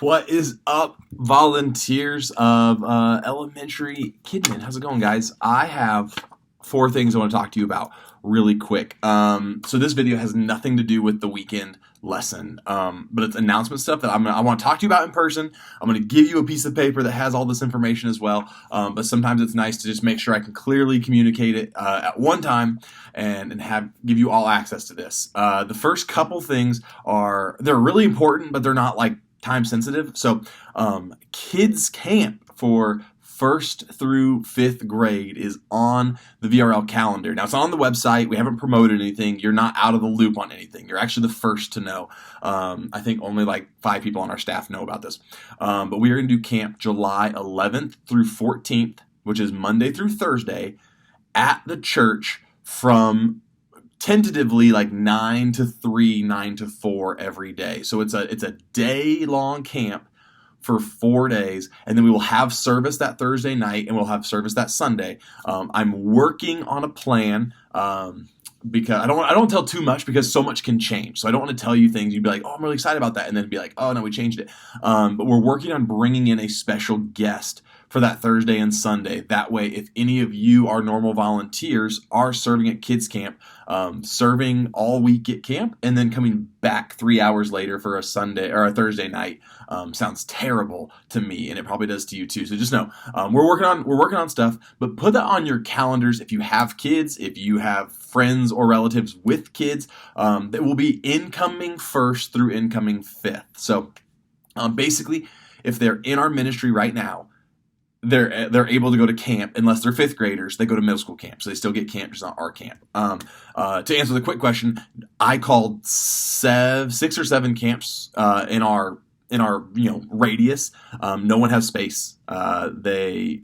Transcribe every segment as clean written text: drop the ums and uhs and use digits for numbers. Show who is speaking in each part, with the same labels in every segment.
Speaker 1: What is up, volunteers of elementary KidMin? How's it going, guys? I have 4 things I want to talk to you about really quick. So this video has nothing to do with the weekend lesson, but it's announcement stuff that I want to talk to you about in person. I'm going to give you a piece of paper that has all this information as well, but sometimes it's nice to just make sure I can clearly communicate it at one time and give you all access to this. The first couple things they're really important, but they're not like time sensitive. So kids camp for 1st through 5th grade is on the VRL calendar. Now, it's on the website. We haven't promoted anything. You're not out of the loop on anything. You're actually the first to know. I think only like 5 people on our staff know about this. But we are going to do camp July 11th through 14th, which is Monday through Thursday, at the church from tentatively like 9 to 3, 9 to 4 every day. So it's a day-long camp for 4 days, and then we will have service that Thursday night, and we'll have service that Sunday. I'm working on a plan because I don't tell too much because so much can change. So I don't want to tell you things. You'd be like, oh, I'm really excited about that, and then be like, oh no, we changed it. But we're working on bringing in a special guest for that Thursday and Sunday. That way, if any of you are normal volunteers are serving at kids camp, serving all week at camp, and then coming back 3 hours later for a Sunday or a Thursday night, sounds terrible to me, and it probably does to you too. So just know we're working on stuff, but put that on your calendars if you have kids, if you have friends or relatives with kids. That will be incoming 1st through incoming 5th. So basically, if they're in our ministry right now, they're able to go to camp unless they're 5th graders. They go to middle school camp, so they still get camp, just not our camp. To answer the quick question, I called 6 or 7 camps in our radius. No one has space. They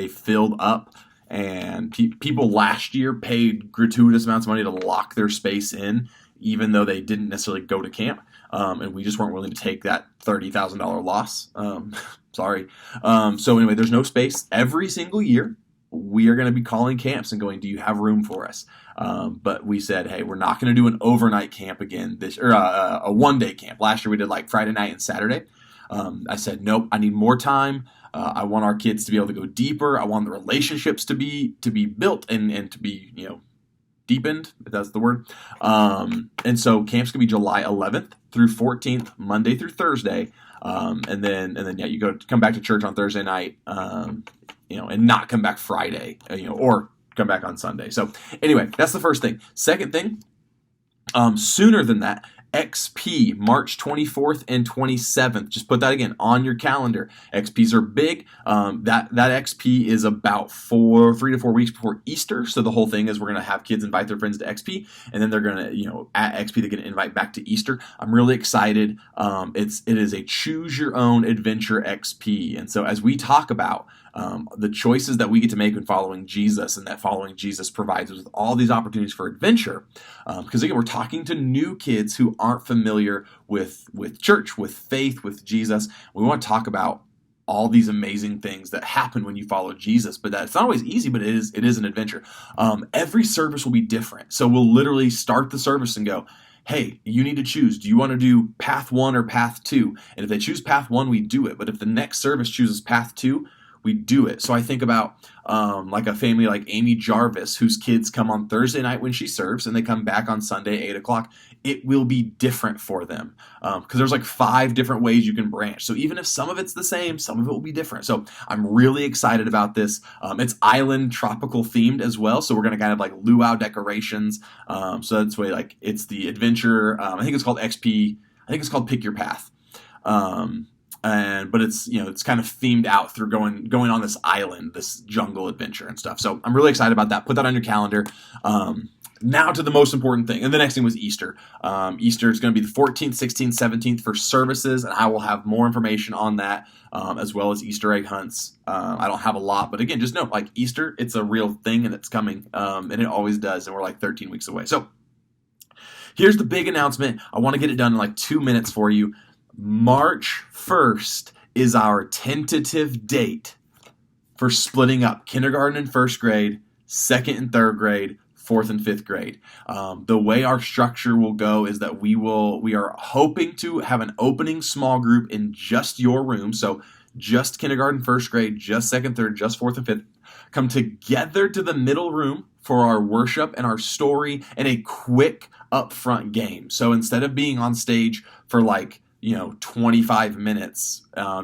Speaker 1: filled up, and people last year paid gratuitous amounts of money to lock their space in, even though they didn't necessarily go to camp. And we just weren't willing to take that $30,000 loss. Sorry. So anyway, there's no space. Every single year, we are going to be calling camps and going, do you have room for us? But we said, hey, we're not going to do an overnight camp again, a one-day camp. Last year we did like Friday night and Saturday. I said, nope, I need more time. I want our kids to be able to go deeper. I want the relationships to be built and to be, deepened, if that's the word. And so camp's gonna be July 11th through 14th, Monday through Thursday. And then you come back to church on Thursday night, and not come back Friday, or come back on Sunday. So anyway, that's the first thing. Second thing, sooner than that, XP, March 24th and 27th. Just put that again on your calendar. XPs are big. That XP is about 3 to 4 weeks before Easter. So the whole thing is we're going to have kids invite their friends to XP, and then they're going to, at XP, they're going to invite back to Easter. I'm really excited. It is a choose your own adventure XP. And so as we talk about the choices that we get to make when following Jesus, and that following Jesus provides us with all these opportunities for adventure. Because again, we're talking to new kids who aren't familiar with church, with faith, with Jesus. We want to talk about all these amazing things that happen when you follow Jesus, but it's not always easy, but it is an adventure. Every service will be different. So we'll literally start the service and go, hey, you need to choose. Do you want to do path 1 or path 2? And if they choose path 1, we do it. But if the next service chooses path 2, we do it. So I think about like a family like Amy Jarvis, whose kids come on Thursday night when she serves, and they come back on Sunday, 8 o'clock. It will be different for them because there's like 5 different ways you can branch. So even if some of it's the same, some of it will be different. So I'm really excited about this. It's island tropical themed as well. So we're going to kind of like luau decorations. So that's way like it's the adventure. I think it's called XP. I think it's called Pick Your Path. But it's it's kind of themed out through going on this island, this jungle adventure and stuff. So I'm really excited about that. Put that on your calendar. Now to the most important thing. And the next thing was Easter. Easter is going to be the 14th, 16th, 17th for services, and I will have more information on that, as well as Easter egg hunts. I don't have a lot, but again, just know, like Easter, it's a real thing and it's coming, and it always does, and we're like 13 weeks away. So here's the big announcement. I want to get it done in like 2 minutes for you. March 1st is our tentative date for splitting up kindergarten and 1st grade, 2nd and 3rd grade, 4th and 5th grade. The way our structure will go is that we are hoping to have an opening small group in just your room. So just kindergarten, 1st grade, just 2nd, 3rd, just 4th and 5th, come together to the middle room for our worship and our story and a quick upfront game. So instead of being on stage for 25 minutes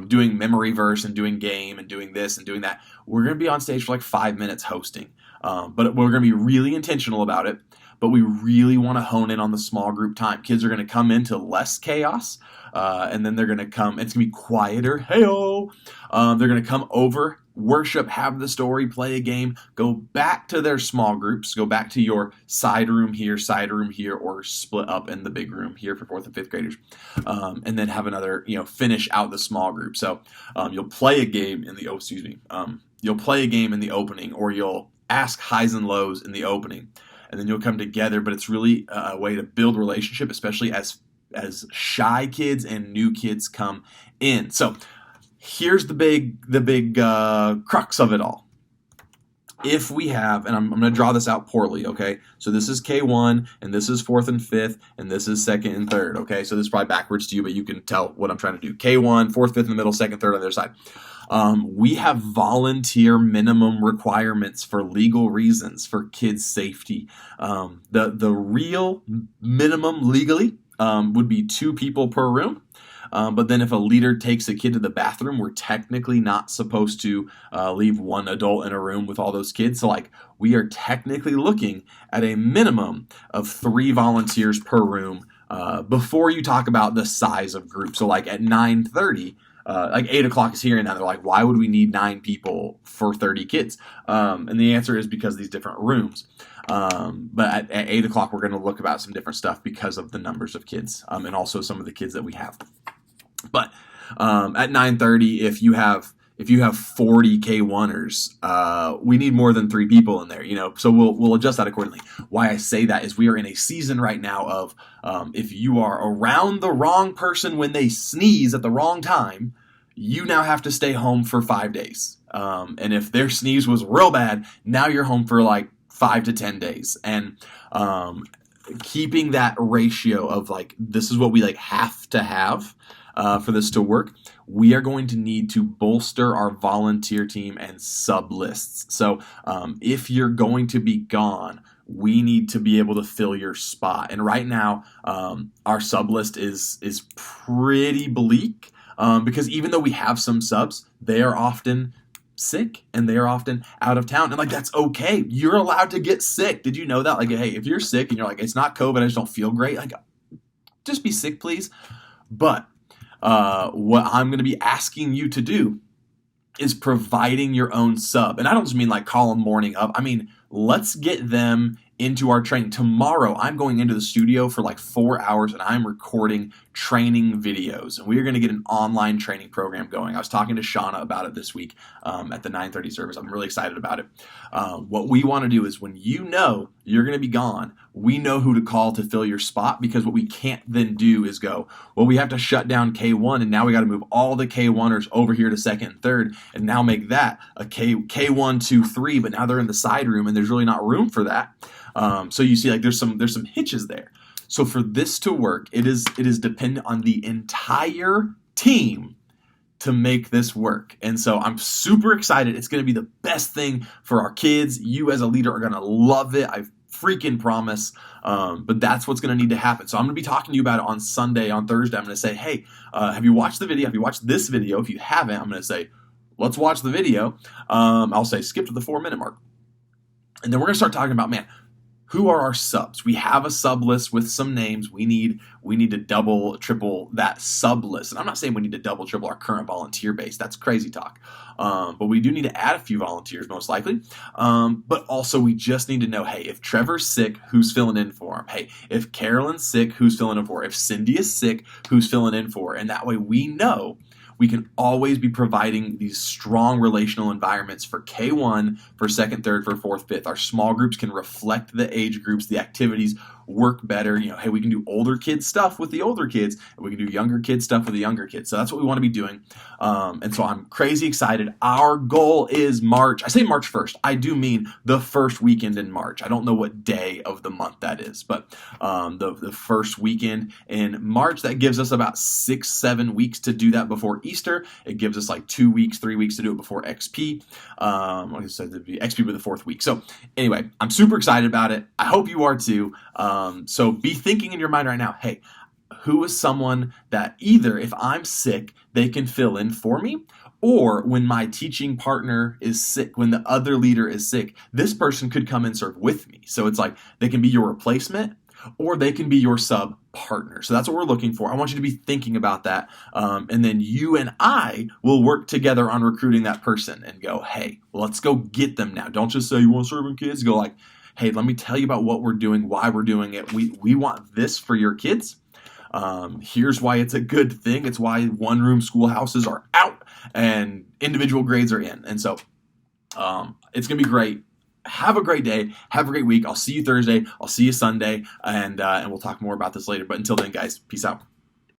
Speaker 1: doing memory verse and doing game and doing this and doing that, we're going to be on stage for 5 minutes hosting. But we're going to be really intentional about it. But we really want to hone in on the small group time. Kids are going to come into less chaos, and then they're going to come. It's going to be quieter. Hey-o! They're going to come over, worship, have the story, play a game, go back to their small groups, go back to your side room here, or split up in the big room here for 4th and 5th graders, and then have another, finish out the small group. So you'll play a game in the you'll play a game in the opening, or you'll ask highs and lows in the opening. And then you'll come together, but it's really a way to build relationship, especially as shy kids and new kids come in. So here's the big crux of it all. If we have, and I'm going to draw this out poorly, okay? So this is K1, and this is 4th and 5th, and this is 2nd and 3rd, okay? So this is probably backwards to you, but you can tell what I'm trying to do. K1, 4th, 5th in the middle, 2nd, 3rd on the other side. We have volunteer minimum requirements for legal reasons, for kids' safety. The real minimum legally would be 2 people per room. But then if a leader takes a kid to the bathroom, we're technically not supposed to leave 1 adult in a room with all those kids. So we are technically looking at a minimum of 3 volunteers per room before you talk about the size of groups. So at 9:30, 8 o'clock is here, and now they're like, why would we need 9 people for 30 kids? And the answer is because of these different rooms. But at 8 o'clock, we're going to look about some different stuff because of the numbers of kids, and also some of the kids that we have. But at 9:30, if you have 40 K1ers, we need more than 3 people in there, so we'll adjust that accordingly. Why I say that is we are in a season right now of if you are around the wrong person when they sneeze at the wrong time, you now have to stay home for 5 days. And if their sneeze was real bad, now you're home for 5 to 10 days. And keeping that ratio of this is what we have to have for this to work, we are going to need to bolster our volunteer team and sub lists. So if you're going to be gone, we need to be able to fill your spot. And right now, our sub list is pretty bleak because even though we have some subs, they are often sick and they are often out of town. And that's okay. You're allowed to get sick. Did you know that? Hey, if you're sick and you're it's not COVID, I just don't feel great, just be sick, please. But what I'm going to be asking you to do is providing your own sub. And I don't just mean call them morning up. I mean, let's get them into our training. Tomorrow, I'm going into the studio for 4 hours and I'm recording training videos. And we are going to get an online training program going. I was talking to Shauna about it this week at the 9:30 service. I'm really excited about it. What we want to do is when you're going to be gone, we know who to call to fill your spot, because what we can't then do is go, well, we have to shut down K1 and now we got to move all the K1ers over here to 2nd and 3rd and now make that a K1, 2, 3, but now they're in the side room and there's really not room for that. So you see there's some hitches there. So for this to work, it is dependent on the entire team to make this work. And so I'm super excited. It's going to be the best thing for our kids. You as a leader are going to love it. I freaking promise. But that's what's going to need to happen. So I'm going to be talking to you about it on Sunday. On Thursday, I'm going to say, hey, have you watched the video? Have you watched this video? If you haven't, I'm going to say, let's watch the video. I'll say skip to the 4-minute mark. And then we're going to start talking about, man, who are our subs? We have a sub list with some names. We need to double, triple that sub list. And I'm not saying we need to double, triple our current volunteer base. That's crazy talk. But we do need to add a few volunteers, most likely. But also we just need to know, hey, if Trevor's sick, who's filling in for him? Hey, if Carolyn's sick, who's filling in for her? If Cindy is sick, who's filling in for her? And that way we know we can always be providing these strong relational environments for K1, for 2nd, 3rd, for 4th, 5th. Our small groups can reflect the age groups, the activities. work better. Hey, we can do older kids stuff with the older kids, and we can do younger kids stuff with the younger kids. So that's what we want to be doing. And so I'm crazy excited. Our goal is March. I say March 1st. I do mean the first weekend in March. I don't know what day of the month that is, but the first weekend in March. That gives us about 6-7 weeks to do that before Easter. It gives us like 2 weeks, 3 weeks to do it before XP. Like I said, it'd be XP with the 4th week. So anyway, I'm super excited about it. I hope you are too. So be thinking in your mind right now, hey, who is someone that either if I'm sick, they can fill in for me, or when my teaching partner is sick, when the other leader is sick, this person could come and serve with me. So it's like they can be your replacement, or they can be your sub partner. So that's what we're looking for. I want you to be thinking about that. And then you and I will work together on recruiting that person and go, hey, let's go get them now. Don't just say you want to serve kids. Go like, hey, let me tell you about what we're doing, why we're doing it. We want this for your kids. Here's why it's a good thing. It's why one-room schoolhouses are out and individual grades are in. And so it's going to be great. Have a great day. Have a great week. I'll see you Thursday. I'll see you Sunday. And we'll talk more about this later. But until then, guys, peace out.